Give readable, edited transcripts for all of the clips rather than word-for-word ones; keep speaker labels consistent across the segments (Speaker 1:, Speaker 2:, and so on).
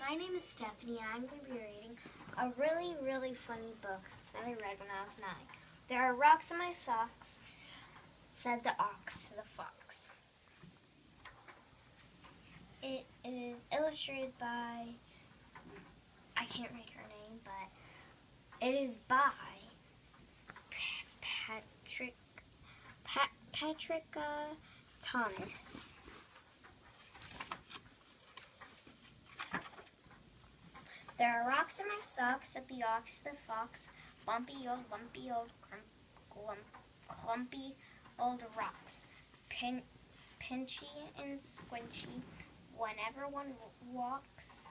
Speaker 1: My name is Stephanie, and I'm going to be reading a really, really funny book that I read when I was 9. There are rocks in my socks, said the ox to the fox. It is illustrated by, I can't read her name, but it is by Patricia Thomas. There are rocks in my socks, said the ox to the fox. Bumpy old, lumpy old, clumpy old rocks. Pinchy and squinchy whenever one walks.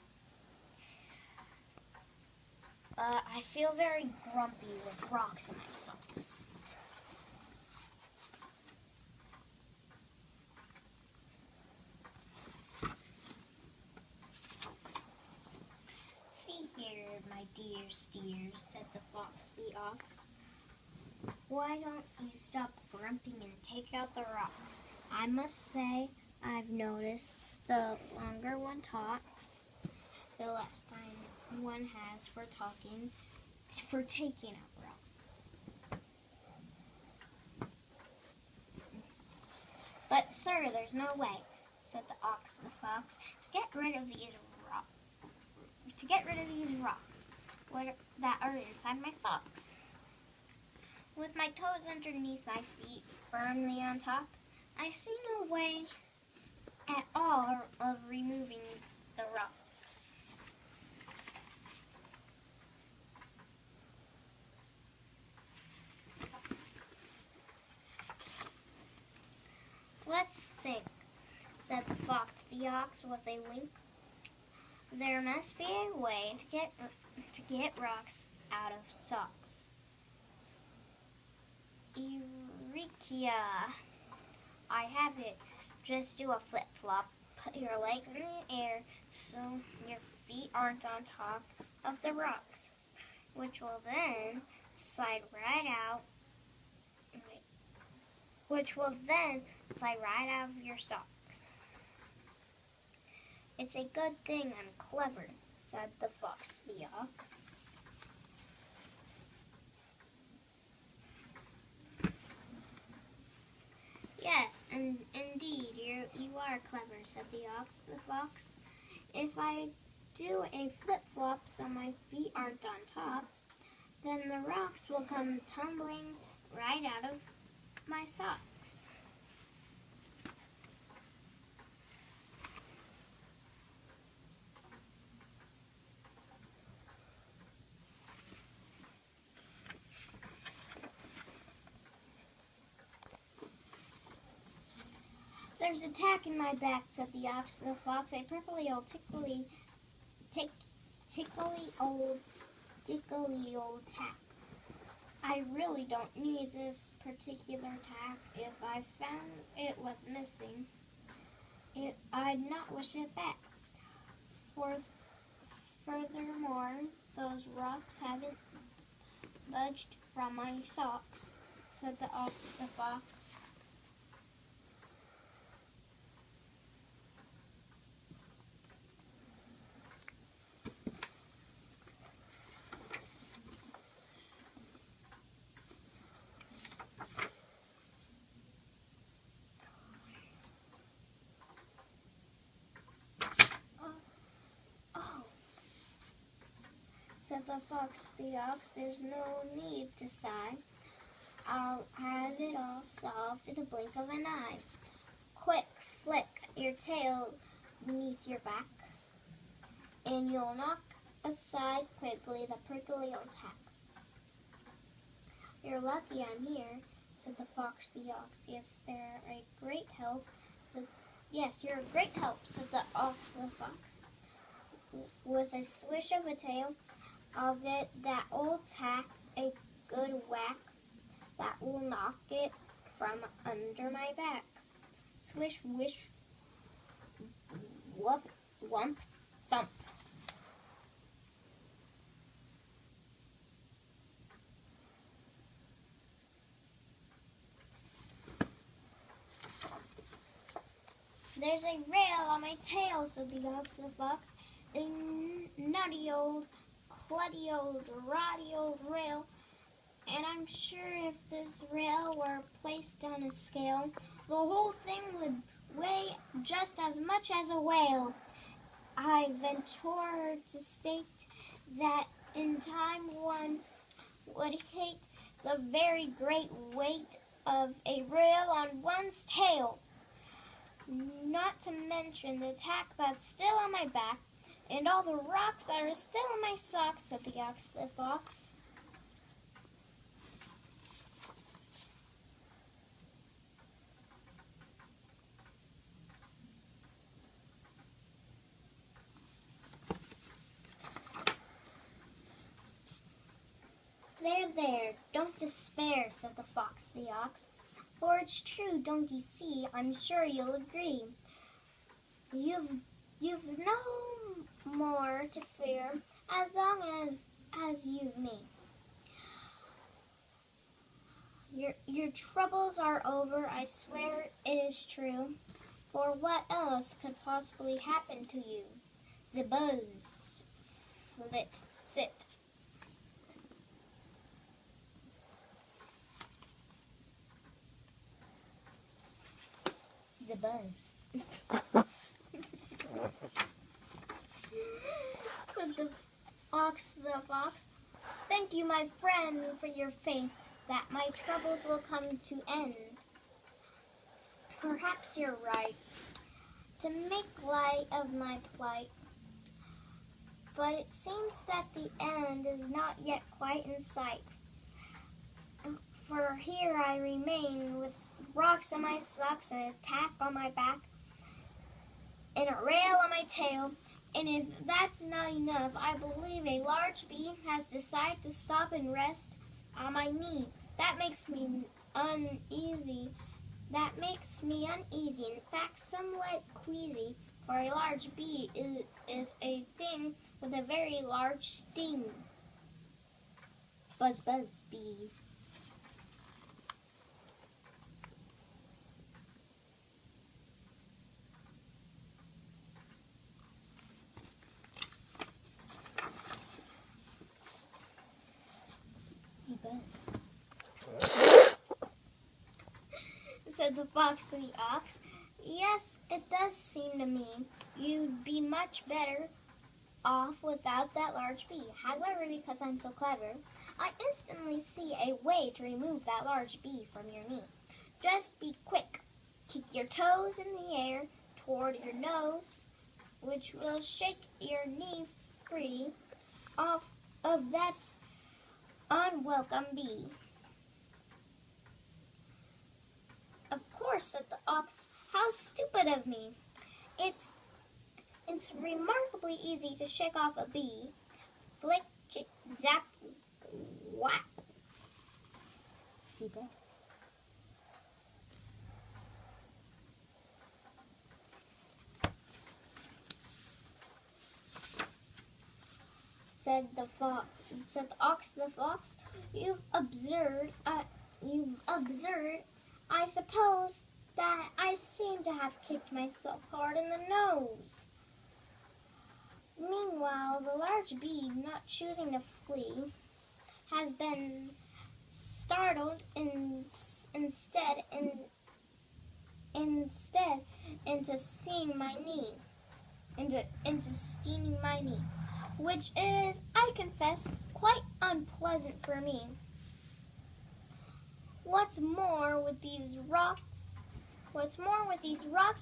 Speaker 1: I feel very grumpy with rocks in my socks. See here, my dear steers, said the fox to the ox. Why don't you stop grumping and take out the rocks? I must say, I've noticed the longer one talks, the less time one has for taking out rocks. But sir, there's no way, said the ox to the fox, to get rid of these rocks that are inside my socks. With my toes underneath my feet firmly on top, I see no way at all of removing the rocks. Let's think, said the fox to the ox with a wink. There must be a way to get rocks out of socks. Eureka! I have it. Just do a flip-flop. Put your legs in the air so your feet aren't on top of the rocks, which will then slide right out of your socks. It's a good thing I'm clever, said the fox to the ox. Yes, and indeed, you are clever, said the ox to the fox. If I do a flip-flop so my feet aren't on top, then the rocks will come tumbling right out of my socks. There's a tack in my back, said the ox to the fox, a purpley old tickly old tack. I really don't need this particular tack. If I found it was missing, I'd not wish it back. Furthermore, those rocks haven't budged from my socks, said the ox to the fox. Said the fox to the ox, there's no need to sigh. I'll have it all solved in a blink of an eye. Quick, flick your tail beneath your back, and you'll knock aside quickly the prickly old tack. You're lucky I'm here, said the fox to the ox. Yes, they're a great help. Yes, you're a great help, said the ox to the fox. With a swish of a tail, I'll get that old tack a good whack that will knock it from under my back. Swish, wish, whoop, whump, thump. There's a rail on my tail, said the ox to the fox, a nutty old, cluddy old, roddy old rail, and I'm sure if this rail were placed on a scale, the whole thing would weigh just as much as a whale. I venture to state that in time one would hate the very great weight of a rail on one's tail. Not to mention the tack that's still on my back, and all the rocks that are still in my socks, said the ox to the fox. There, don't despair, said the fox to the ox, for it's true, don't you see, I'm sure you'll agree. You've no more to fear as long as you've me. Your troubles are over, I swear it is true, for what else could possibly happen to you? Zebuzz, flit, sit. Zebuzz. Said the ox to the fox, thank you, my friend, for your faith that my troubles will come to end. Perhaps you're right to make light of my plight, but it seems that the end is not yet quite in sight. For here I remain with rocks on my socks and a tack on my back and a rail on my tail, and if that's not enough, I believe a large bee has decided to stop and rest on my knee. That makes me uneasy. In fact, somewhat queasy, for a large bee is a thing with a very large sting. Buzz, buzz, bee. Said the fox to the ox. Yes, it does seem to me you'd be much better off without that large bee. However, because I'm so clever, I instantly see a way to remove that large bee from your knee. Just be quick. Kick your toes in the air toward your nose, which will shake your knee free off of that unwelcome bee. Of course, said the ox. How stupid of me. It's remarkably easy to shake off a bee. Flick, kick, zap, whack. See bells. Said the ox to the fox. You've observed, I suppose, that I seem to have kicked myself hard in the nose. Meanwhile, the large bee, not choosing to flee, has been startled instead into seeing my knee, into stinging my knee, which is, I confess, quite unpleasant for me. What's more with these rocks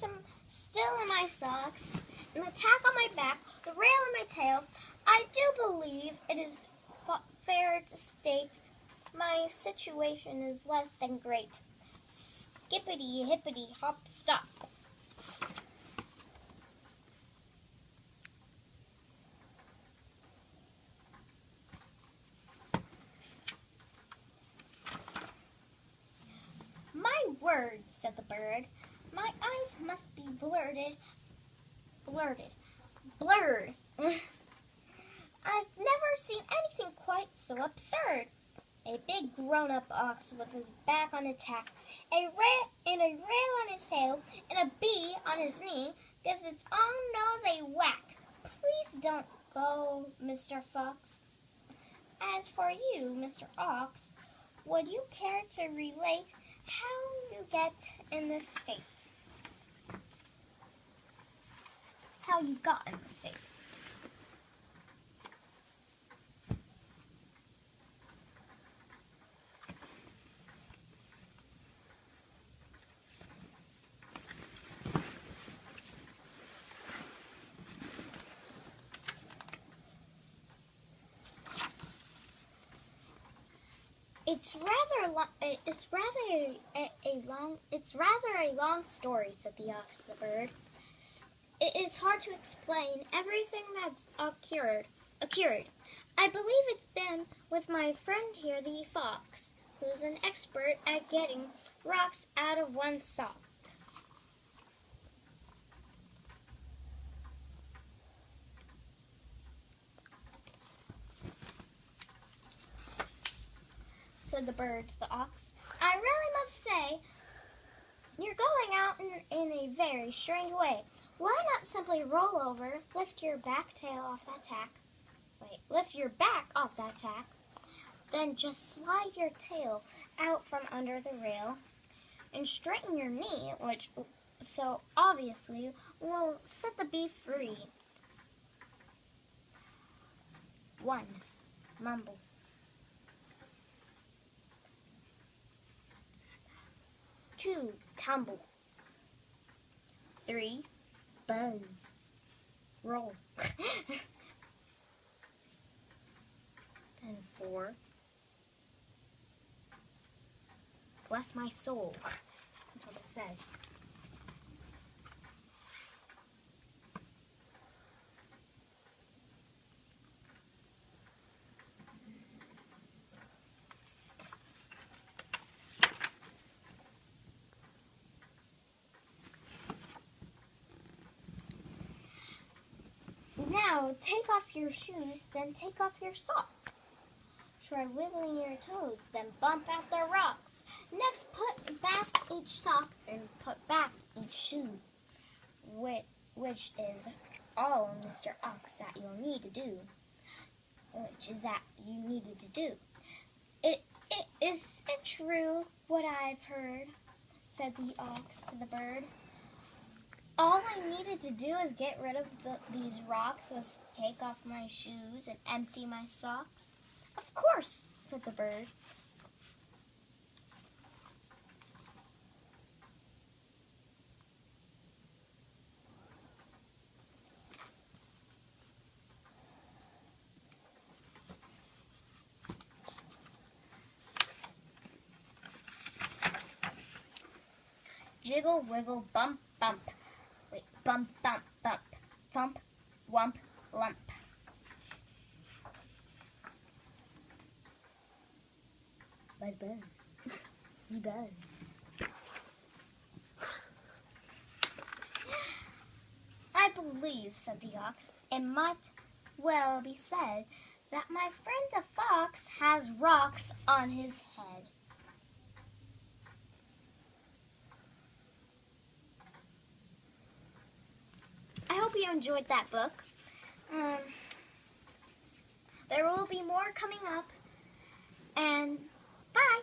Speaker 1: I'm still in my socks, and the tack on my back, the rail on my tail, I do believe it is fair to state my situation is less than great. Skippity, hippity, hop, stop. My word, said the bird, my eyes must be blurred. I've never seen anything quite so absurd. A big grown-up ox with his back on a tack, a rail on his tail, and a bee on his knee gives its own nose a whack. Please don't go, Mr. Fox. As for you, Mr. Ox, would you care to relate how you get in this state? How you got in the state? It's rather a long story, said the ox to the bird. It is hard to explain everything that's occurred. I believe it's been with my friend here, the fox, who's an expert at getting rocks out of one's sock. Said the bird to the ox. I really must say, you're going out in a very strange way. Why not simply roll over, lift your back off that tack, then just slide your tail out from under the rail and straighten your knee, which so obviously will set the bee free. 1. Mumble. 2. Tumble. 3. Buzz. Roll. Then 4. Bless my soul. That's what it says. Now, take off your shoes, then take off your socks. Try wiggling your toes, then bump out the rocks. Next, put back each sock and put back each shoe, which is all, Mr. Ox, that you'll need to do. Is it true what I've heard? Said the ox to the bird. All I needed to do is get rid of these rocks was take off my shoes and empty my socks. Of course, said the bird. Jiggle, wiggle, bump, bump. Wait, bump, bump, bump. Thump, wump, lump. Buzz, buzz. Z-buzz. I believe, said the ox, it might well be said that my friend the fox has rocks on his head. I hope you enjoyed that book. There will be more coming up, and bye!